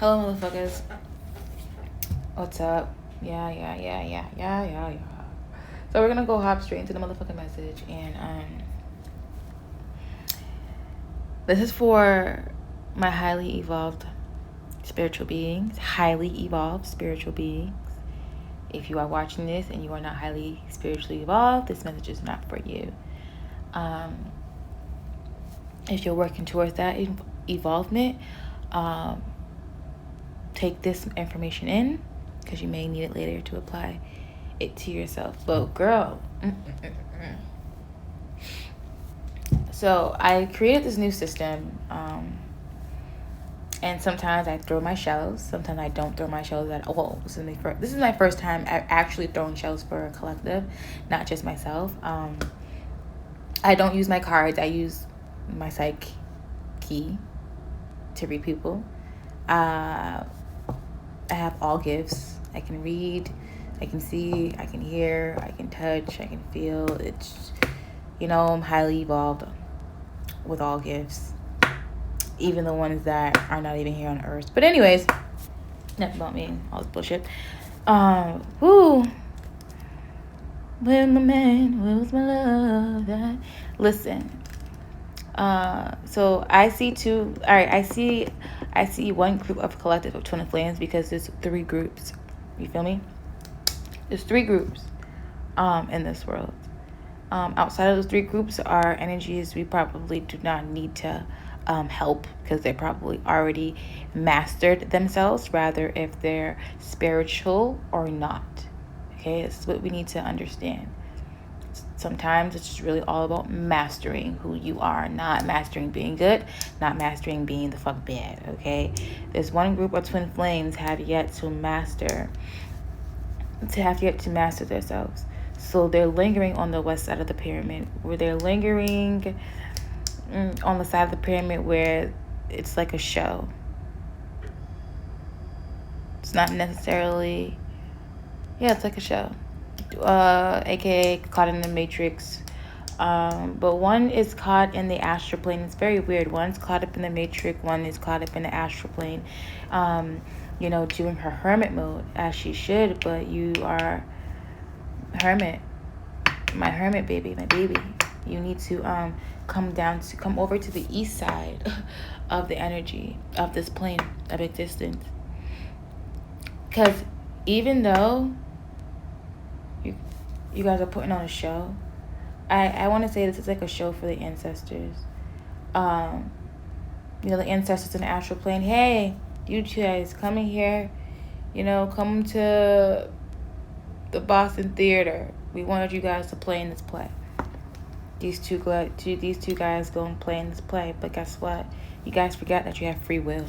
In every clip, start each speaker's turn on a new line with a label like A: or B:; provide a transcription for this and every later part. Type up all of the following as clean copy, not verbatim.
A: Hello, motherfuckers. What's up? Yeah. So we're gonna go hop straight into the motherfucking message, and this is for my highly evolved spiritual beings. Highly evolved spiritual beings. If you are watching this and you are not highly spiritually evolved, this message is not for you. If you're working towards that evolvement, take this information in because you may need it later to apply it to yourself. But girl, so I created this new system, and sometimes I throw my shells, sometimes I don't throw my shells at all. This is my first time actually throwing shells for a collective, not just myself. I don't use my cards. I use my psych key to read people. I have all gifts. I can read, I can see, I can hear, I can touch, I can feel. It's, I'm highly evolved with all gifts, even the ones that are not even here on earth. But anyways, enough about me, all this bullshit. When my man wills my love, that listen. So I see one group of collective of twin flames because there's 3 groups. You feel me? There's 3 groups in this world. Outside of those 3 groups are energies we probably do not need to help because they probably already mastered themselves, rather if they're spiritual or not. Okay, it's what we need to understand. Sometimes it's just really all about mastering who you are, not mastering being good, not mastering being the fuck bad, okay? There's one group of twin flames have yet to master themselves. So they're lingering on the west side of the pyramid, where they're lingering on the side of the pyramid where it's like a show. It's not necessarily, it's like a show. AKA caught in the matrix, but one is caught in the astral plane. It's very weird. One's caught up in the matrix, one is caught up in the astral plane, doing her hermit mode as she should. But you are hermit, my hermit baby, my baby. You need to come over to the east side of the energy of this plane of existence, because even though you guys are putting on a show, I want to say this is like a show for the ancestors. The ancestors in the astral plane. Hey, you guys, come in here. Come to the Boston Theater. We wanted you guys to play in this play. These two guys go and play in this play. But guess what? You guys forgot that you have free will.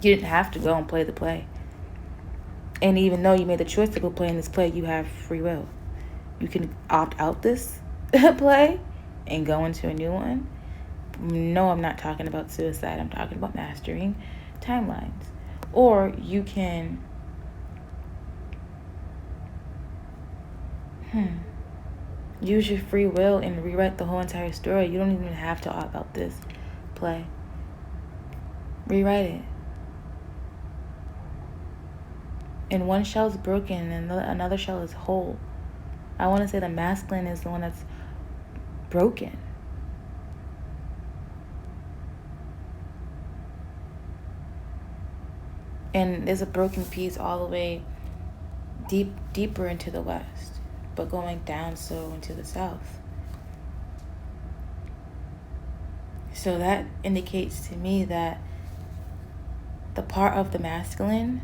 A: You didn't have to go and play the play. And even though you made the choice to go play in this play, you have free will. You can opt out this play and go into a new one. No, I'm not talking about suicide. I'm talking about mastering timelines. Or you can use your free will and rewrite the whole entire story. You don't even have to opt out this play. Rewrite it. And one shell is broken and another shell is whole. I want to say the masculine is the one that's broken. And there's a broken piece all the way deeper into the west, but going down so into the south. So that indicates to me that the part of the masculine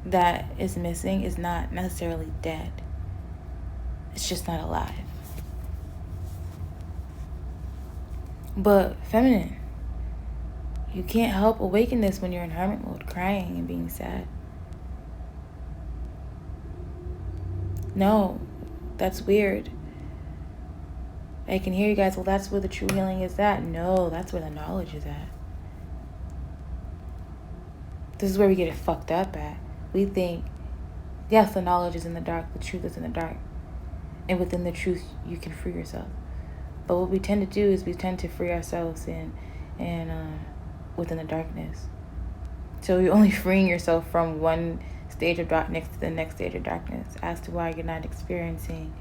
A: that is missing is not necessarily dead. It's just not alive. But feminine, you can't help awaken this when you're in hermit mode, crying and being sad. No, that's weird. I can hear you guys, well, that's where the true healing is at. No, that's where the knowledge is at. This is where we get it fucked up at. We think, yes, the knowledge is in the dark, the truth is in the dark. And within the truth, you can free yourself. But what we tend to do is we tend to free ourselves and within the darkness. So you're only freeing yourself from one stage of darkness to the next stage of darkness, as to why you're not experiencing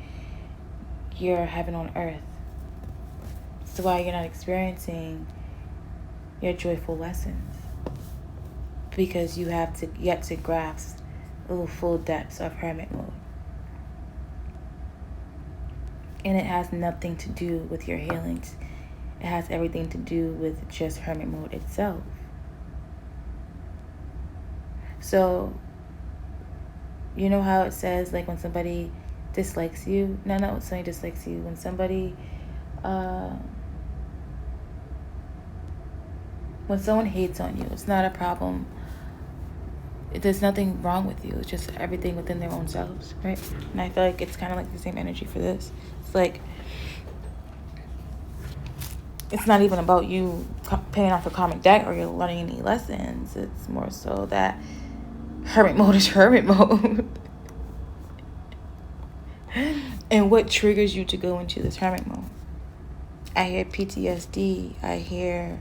A: your heaven on earth. As to why you're not experiencing your joyful lessons. Because you have yet to grasp the full depths of hermit mode. And it has nothing to do with your healings. It has everything to do with just hermit mode itself. So, you know how it says, like, when somebody dislikes you? No, not when somebody dislikes you. When somebody, when someone hates on you, it's not a problem. There's nothing wrong with you. It's just everything within their own selves, right? And I feel like it's kind of like the same energy for this. It's like, it's not even about you paying off a karmic debt or you're learning any lessons. It's more so that hermit mode is hermit mode. And what triggers you to go into this hermit mode? I hear PTSD. I hear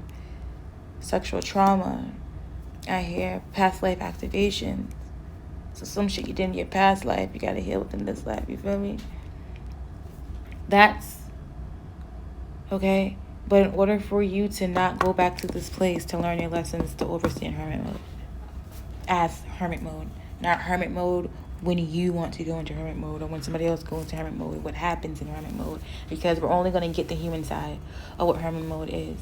A: sexual trauma. I hear past life activation. So some shit you did in your past life, you gotta heal within this life. You feel me? That's okay. But in order for you to not go back to this place to learn your lessons, to overstay in hermit mode, as hermit mode, not hermit mode when you want to go into hermit mode or when somebody else goes into hermit mode, what happens in hermit mode, because we're only going to get the human side of what hermit mode is,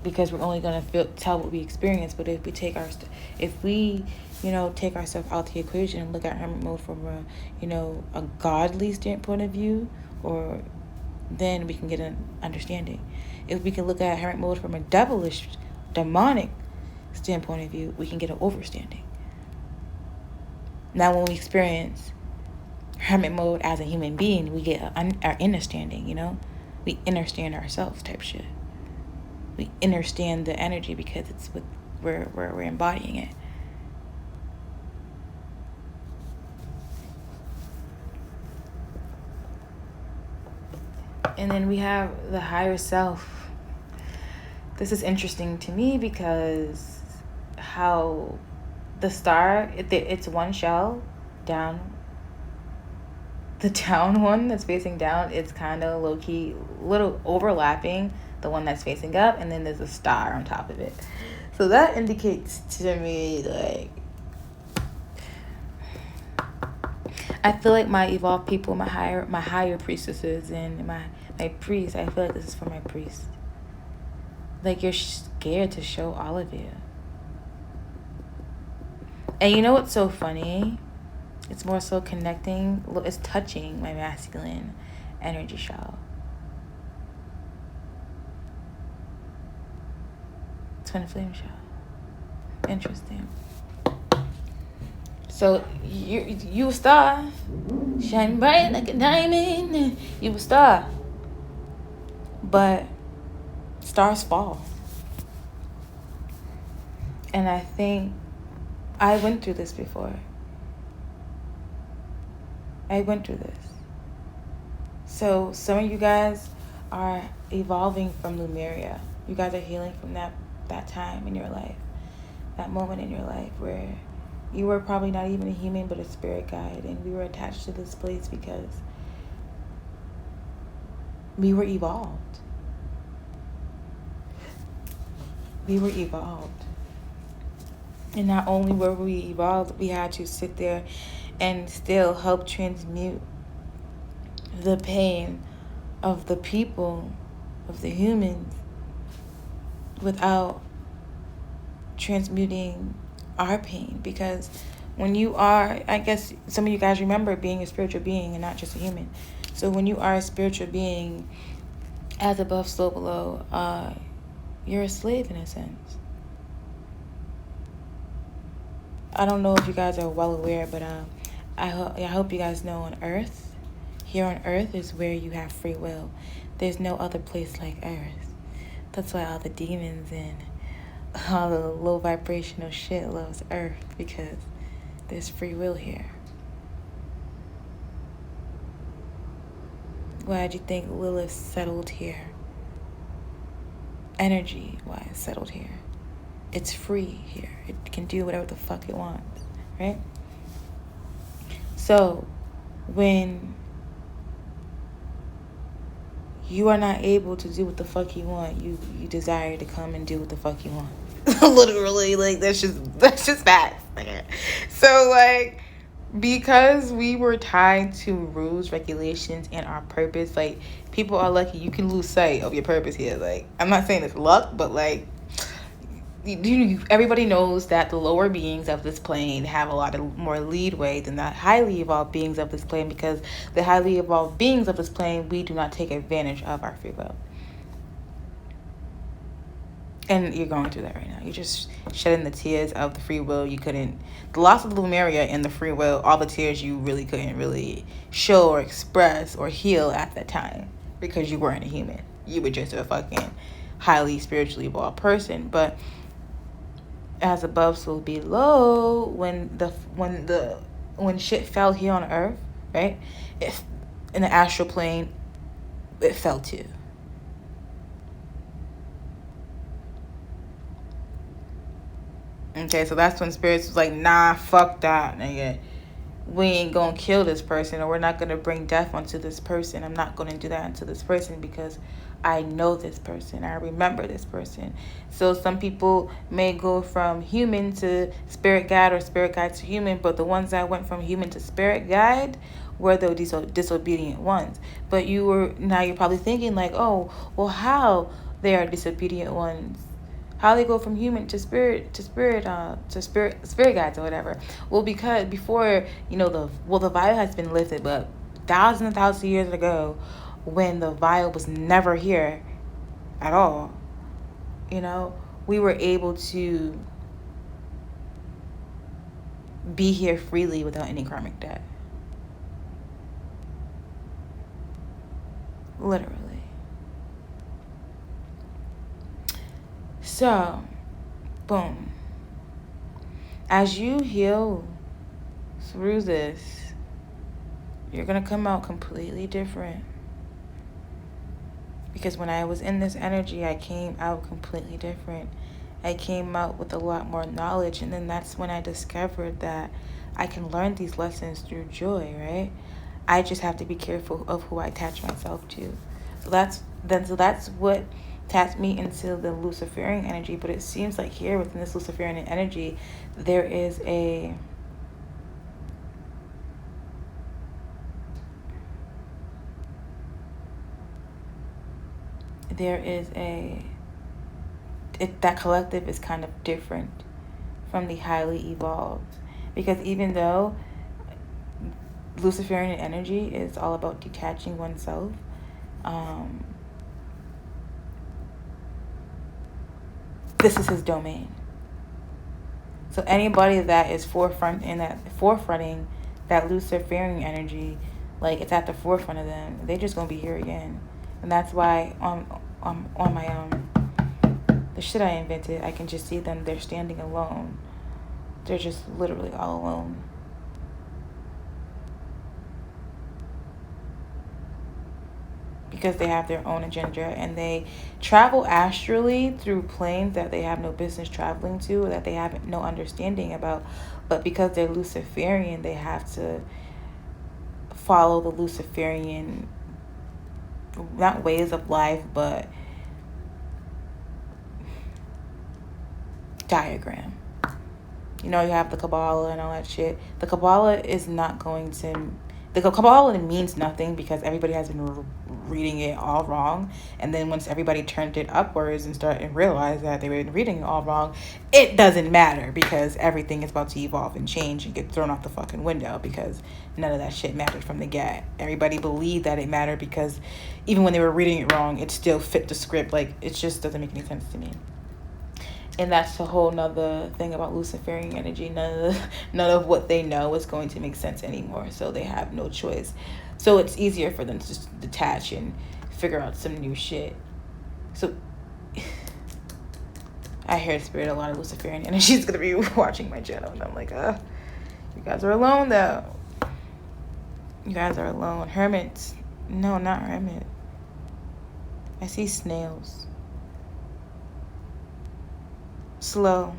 A: because we're only going to tell what we experience. But if we take take ourselves out the equation and look at hermit mode from a godly standpoint of view, or then we can get an understanding. If we can look at hermit mode from a devilish, demonic standpoint of view, we can get an overstanding. Now, when we experience hermit mode as a human being, we get our understanding, We understand ourselves type shit. We understand the energy because it's we're embodying it. And then we have the higher self. This is interesting to me because how the star, it's one shell down. The down one that's facing down, it's kind of low-key, little overlapping the one that's facing up, and then there's a star on top of it. So that indicates to me, like, I feel like my evolved people, my higher priestesses and my priests, I feel like this is for my priests. Like, you're scared to show all of you. And you know what's so funny? It's more so connecting, it's touching my masculine energy shell. Twin flame shell. Interesting. So you a star, shine bright like a diamond. You a star, but stars fall. And I think I went through this before. I went through this. So some of you guys are evolving from Lemuria. You guys are healing from that time in your life, that moment in your life where you were probably not even a human but a spirit guide, and we were attached to this place because we were evolved. We were evolved. And not only were we evolved, we had to sit there and still help transmute the pain of the people, of the humans, without transmuting our pain. Because when you are, I guess some of you guys remember being a spiritual being and not just a human. So when you are a spiritual being, as above, so below, you're a slave in a sense. I don't know if you guys are well aware, but I hope you guys know on Earth, here on Earth is where you have free will. There's no other place like Earth. That's why all the demons and all the low vibrational shit loves Earth, because there's free will here. Why do you think Lilith settled here? Energy-wise, settled here. It's free here. It can do whatever the fuck it wants, right? So, when you are not able to do what the fuck you want, you desire to come and do what the fuck you want. Literally, like, that's just facts. So, like, because we were tied to rules, regulations, and our purpose, like, people are lucky. You can lose sight of your purpose here. Like, I'm not saying it's luck, but, like, everybody knows that the lower beings of this plane have a lot of more leadway than the highly evolved beings of this plane, because the highly evolved beings of this plane, we do not take advantage of our free will. And you're going through that right now. You're just shedding the tears of the free will you couldn't, the loss of the Lemuria and the free will, all the tears you really couldn't really show or express or heal at that time, because you weren't a human. You were just a fucking highly spiritually evolved person. But as above, so below, when shit fell here on Earth, right? In the astral plane, it fell too. Okay, so that's when spirits was like, nah, fuck that, nigga. We ain't gonna kill this person, or we're not gonna bring death onto this person. I'm not gonna do that onto this person because I know this person. I remember this person. So some people may go from human to spirit guide, or spirit guide to human, but the ones that went from human to spirit guide were the disobedient ones. But you're probably thinking like, oh, well, how they are disobedient ones? How they go from human to spirit guides or whatever. Well, because before, the vial has been lifted, but thousands and thousands of years ago, when the vial was never here at all, we were able to be here freely without any karmic debt. Literally. So, boom. As you heal through this, you're going to come out completely different. Because when I was in this energy, I came out completely different. I came out with a lot more knowledge. And then that's when I discovered that I can learn these lessons through joy, right? I just have to be careful of who I attach myself to. So that's what tapped me into the Luciferian energy. But it seems like here within this Luciferian energy, there is that collective is kind of different from the highly evolved. Because even though Luciferian energy is all about detaching oneself, this is his domain. So anybody that is forefronting that Luciferian energy, like it's at the forefront of them, they just gonna be here again. And that's why on my the shit I invented, I can just see them. They're standing alone. They're just literally all alone. Because they have their own agenda, and they travel astrally through planes that they have no business traveling to, or that they have no understanding about. But because they're Luciferian, they have to follow the Luciferian, not ways of life, but diagram. You have the Kabbalah and all that shit. The Kabbalah is not going to... The Kabbalah means nothing because everybody has been reading it all wrong. And then once everybody turned it upwards and started and realized that they were reading it all wrong, it doesn't matter because everything is about to evolve and change and get thrown out the fucking window because none of that shit mattered from the get. Everybody believed that it mattered because even when they were reading it wrong, it still fit the script. Like, it just doesn't make any sense to me. And that's a whole nother thing about Luciferian energy. None of what they know is going to make sense anymore. So they have no choice. So it's easier for them to just detach and figure out some new shit. So I hear spirit, a lot of Luciferian energy is going to be watching my channel. And I'm like, you guys are alone though. You guys are alone. Hermits, No, not hermit. I see snails. Slow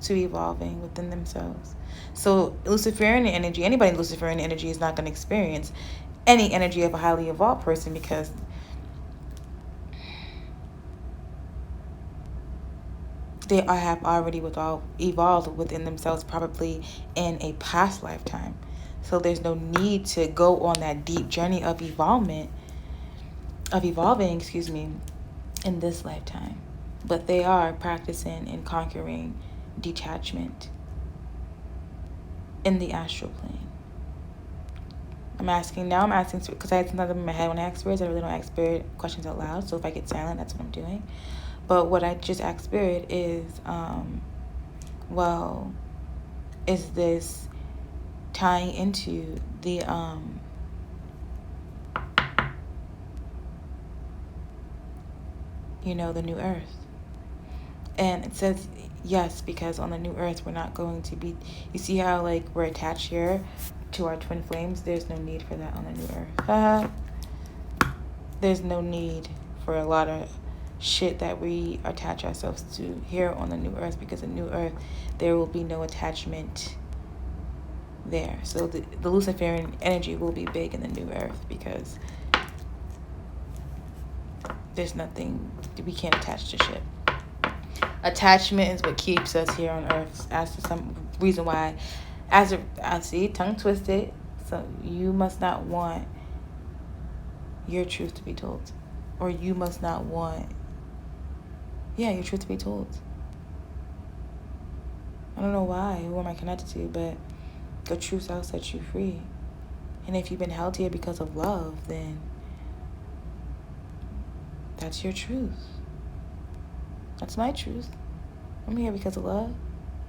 A: to evolving within themselves. So Luciferian energy, anybody in Luciferian energy is not going to experience any energy of a highly evolved person because they have already evolved within themselves, probably in a past lifetime. So there's no need to go on that deep journey of evolving, in this lifetime. But they are practicing and conquering detachment in the astral plane. I'm asking because I had something in my head when I ask spirits. I really don't ask spirit questions out loud. So if I get silent, that's what I'm doing. But what I just asked spirit is, is this tying into the the new earth? And it says yes, because on the new earth we're not going to be, you see how like we're attached here to our twin flames? There's no need for that on the new earth. There's no need for a lot of shit that we attach ourselves to here on the new earth, because the new earth there will be no attachment there. So the Luciferian energy will be big in the new earth because there's nothing, we can't attach to shit. Attachment is what keeps us here on earth, as to some reason why, I see tongue twisted. So you must not want your truth to be told, or you must not want your truth to be told. I don't know why, who am I connected to, but the truth shall set you free. And if you've been held here because of love, then that's your truth. That's my truth. I'm here because of love.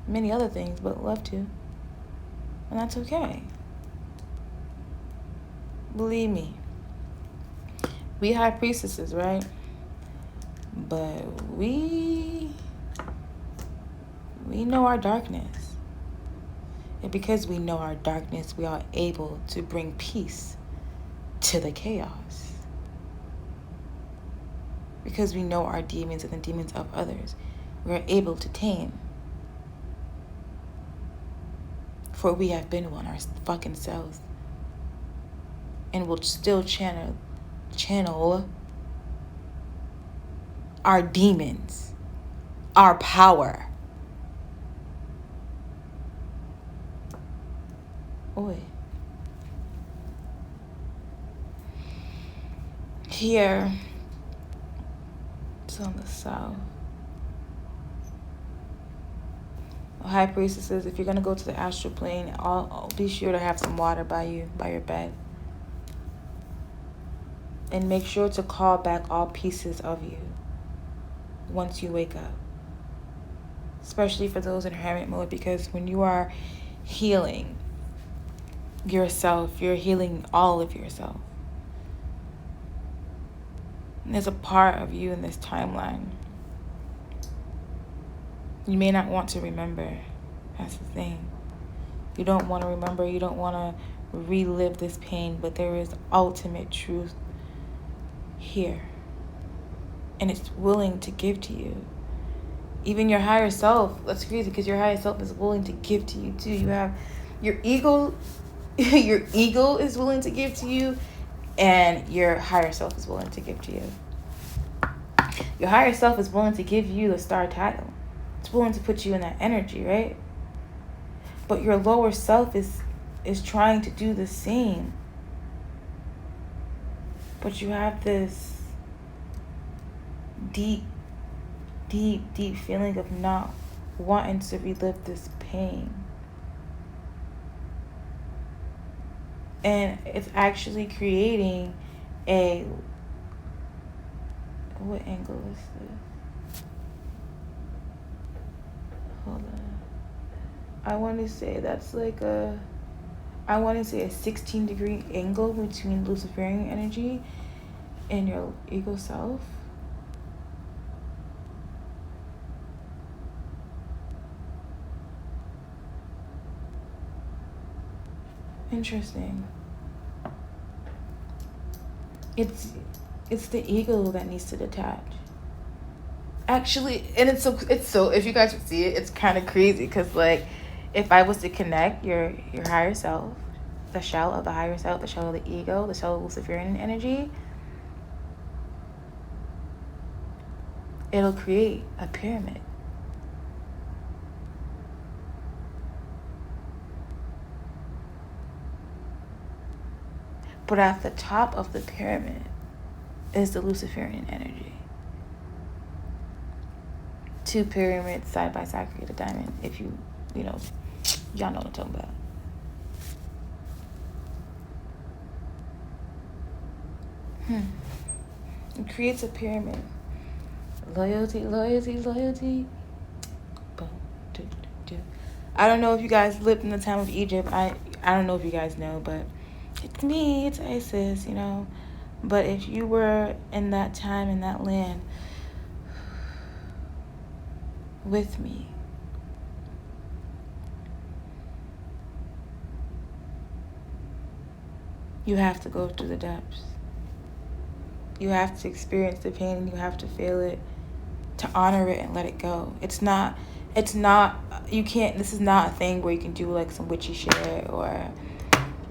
A: Many other things, but love too. And that's okay. Believe me. We high priestesses, right? But we know our darkness. And because we know our darkness, we are able to bring peace to the chaos. Because we know our demons and the demons of others, we're able to tame. For we have been one our fucking selves. And will still channel our demons, our power. Oi. Here, it's on the south. High priestesses, if you're going to go to the astral plane, I'll be sure to have some water by your bed. And make sure to call back all pieces of you once you wake up. Especially for those in hermit mode, because when you are healing yourself, you're healing all of yourself. And there's a part of you in this timeline you may not want to remember. That's the thing. You don't want to remember. You don't want to relive this pain. But there is ultimate truth here. And it's willing to give to you. Even your higher self. That's crazy, because your higher self is willing to give to you too. You have your ego. Your ego is willing to give to you. And your higher self is willing to give to you. Your higher self is willing to give you the star title. It's willing to put you in that energy, right? But your lower self is trying to do the same. But you have this deep feeling of not wanting to relive this pain. And it's actually creating what angle is this? Hold on. I want to say that's like a 16-degree angle between Luciferian energy and your ego self. Interesting. It's the ego that needs to detach. Actually, and it's so if you guys would see it, it's kind of crazy because like if I was to connect your higher self, the shell of the higher self, the shell of the ego, the shell of Luciferian energy, it'll create a pyramid. But at the top of the pyramid is the Luciferian energy. Two pyramids side by side create a diamond. If you know, y'all know what I'm talking about. It creates a pyramid. Loyalty, loyalty, loyalty. Boom, do, do. I don't know if you guys lived in the time of Egypt. I don't know if you guys know, but it's me, it's Isis, you know. But if you were in that time, in that land, with me, you have to go through the depths. You have to experience the pain and you have to feel it to honor it and let it go. You can't, this is not a thing where you can do like some witchy shit or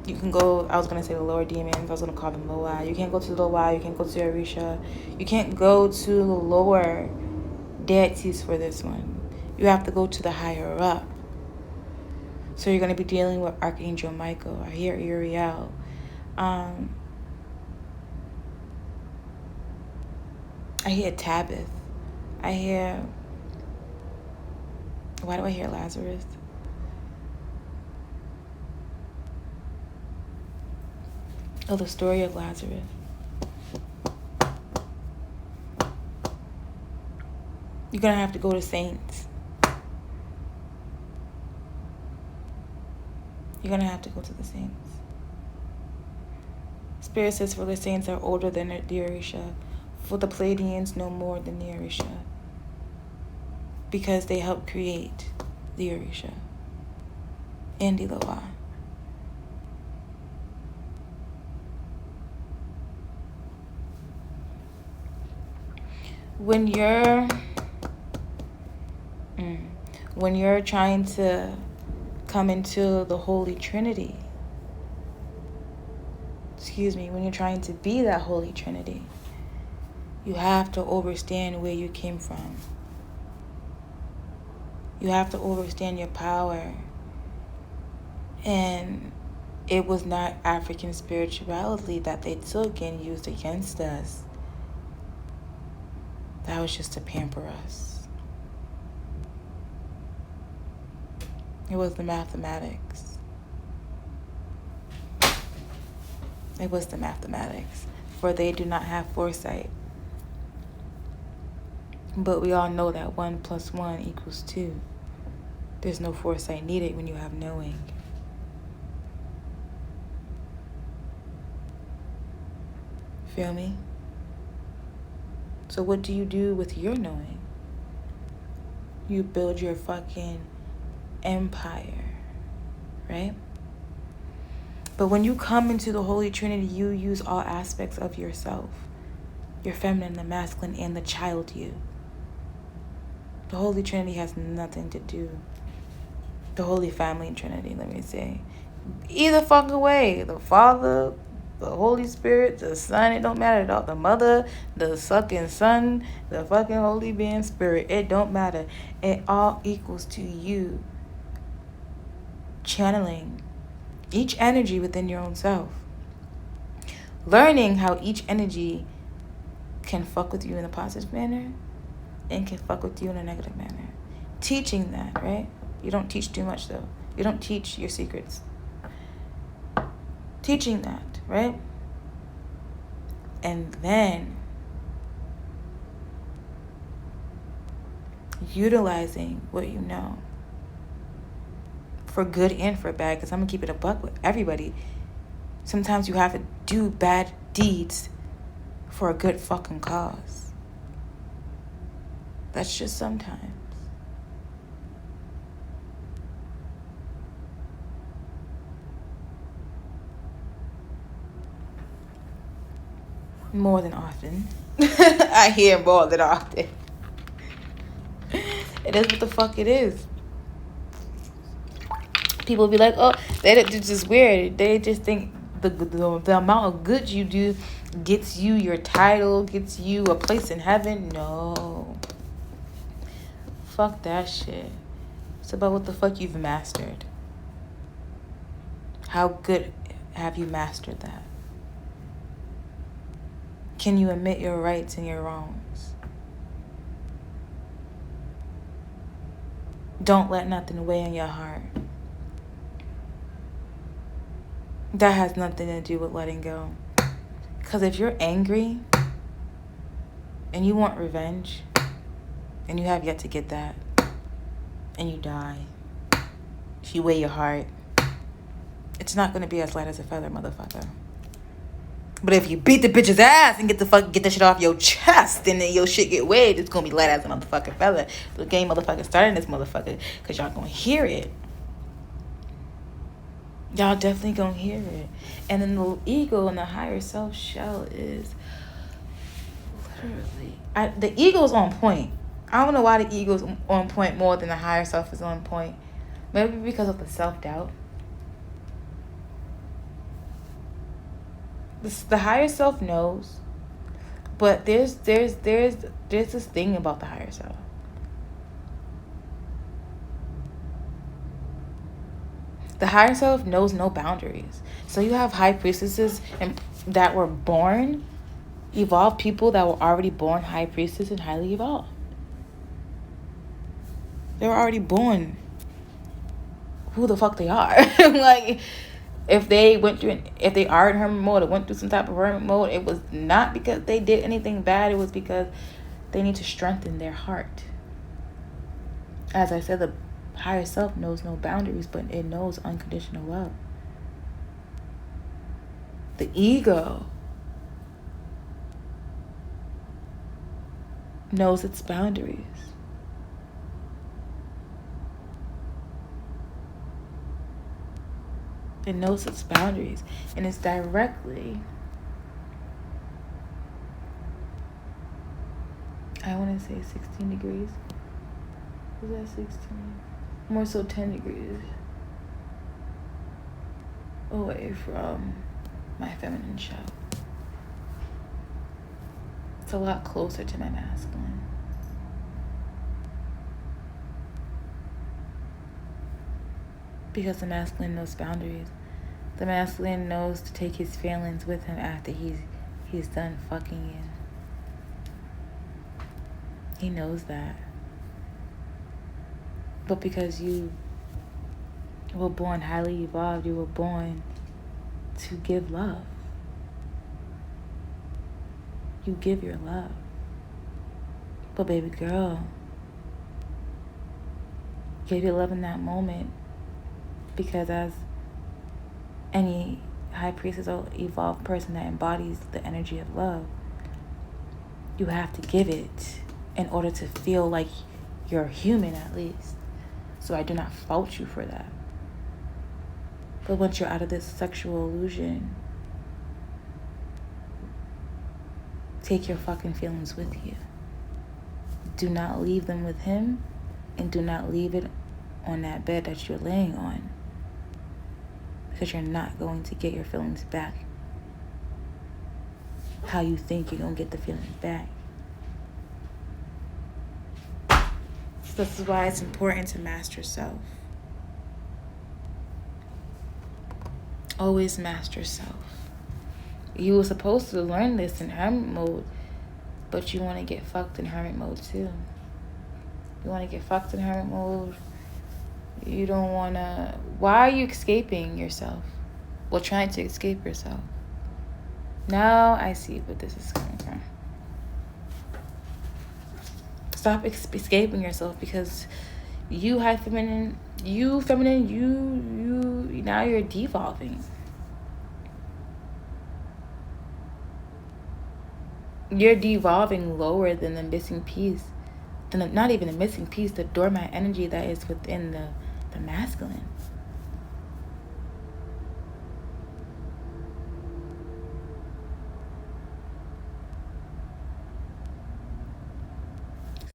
A: you can go, I was going to say the lower demons, I was going to call them Loa. You can't go to the Loa, you can't go to Orisha. You can't go to the lower deities for this one. You have to go to the higher up. So you're going to be dealing with Archangel Michael. I hear Uriel. I hear Tabith. I hear... Why do I hear Lazarus? Oh, the story of Lazarus. You're going to have to go to saints. You're going to have to go to the saints. Spirit says, for the saints are older than the Orisha, for the Pleiadians no more than the Orisha, because they helped create the Orisha and the Loa. When you're trying to come into the Holy Trinity, when you're trying to be that Holy Trinity, you have to understand where you came from. You have to understand your power. And it was not African spirituality that they took and used against us. That was just to pamper us. It was the mathematics. It was the mathematics. For they do not have foresight. But we all know that 1 + 1 = 2. There's no foresight needed when you have knowing. Feel me? So what do you do with your knowing? You build your fucking empire, right? But when you come into the Holy Trinity, you use all aspects of yourself. Your feminine, the masculine, and the child you. The Holy Trinity has nothing to do. The Holy Family Trinity, let me say. Either fucking way. The Father, the Holy Spirit, the Son, it don't matter at all. The Mother, the sucking Son, the fucking Holy Being Spirit, it don't matter. It all equals to you channeling each energy within your own self. Learning how each energy can fuck with you in a positive manner and can fuck with you in a negative manner. Teaching that, right? You don't teach too much though. You don't teach your secrets. Teaching that, right? And then utilizing what you know for good and for bad, because I'm gonna keep it a buck with everybody. Sometimes you have to do bad deeds for a good fucking cause. That's just sometimes. More than often. I hear more than often. It is what the fuck it is. People be like, oh, it's just weird. They just think the amount of good you do gets you your title, gets you a place in heaven. No. Fuck that shit. It's about what the fuck you've mastered. How good have you mastered that? Can you admit your rights and your wrongs? Don't let nothing weigh on your heart. That has nothing to do with letting go. Because if you're angry and you want revenge and you have yet to get that and you die, if you weigh your heart, it's not going to be as light as a feather, motherfucker. But if you beat the bitch's ass and get that shit off your chest and then your shit get weighed, it's going to be light as a motherfucking feather. The game motherfucker starting this motherfucker because y'all going to hear it. Y'all definitely gonna hear it. And then the ego and the higher self shell is literally... the ego's on point. I don't know why the ego's on point more than the higher self is on point. Maybe because of the self-doubt. The higher self knows. But there's this thing about the higher self. The higher self knows no boundaries. So you have high priestesses that were born, evolved people that were already born high priestess and highly evolved. They were already born who the fuck they are. Like, if they are in hermit mode or went through some type of hermit mode, it was not because they did anything bad. It was because they need to strengthen their heart. As I said, the higher self knows no boundaries, but it knows unconditional love. The ego knows its boundaries. It knows its boundaries, and it's directly, I want to say 16 degrees. Was that 16? More so 10 degrees away from my feminine shell. It's a lot closer to my masculine. Because the masculine knows boundaries. The masculine knows to take his feelings with him after he's done fucking you. He knows that. But because you were born highly evolved, you were born to give love. You give your love. But baby girl, give your love in that moment, because as any high priestess or evolved person that embodies the energy of love, you have to give it in order to feel like you're human, at least. So I do not fault you for that. But once you're out of this sexual illusion, take your fucking feelings with you. Do not leave them with him, and do not leave it on that bed that you're laying on, because you're not going to get your feelings back how you think you're going to get the feelings back. So this is why it's important to master self. Always master self. You were supposed to learn this in hermit mode, but you want to get fucked in hermit mode too. You want to get fucked in hermit mode. You don't want to... Why are you escaping yourself? Well, trying to escape yourself. Now I see where this is coming from. Stop escaping yourself, because you high feminine, you now you're devolving. You're devolving lower than the missing piece. Not even the missing piece, the dormant energy that is within the masculine.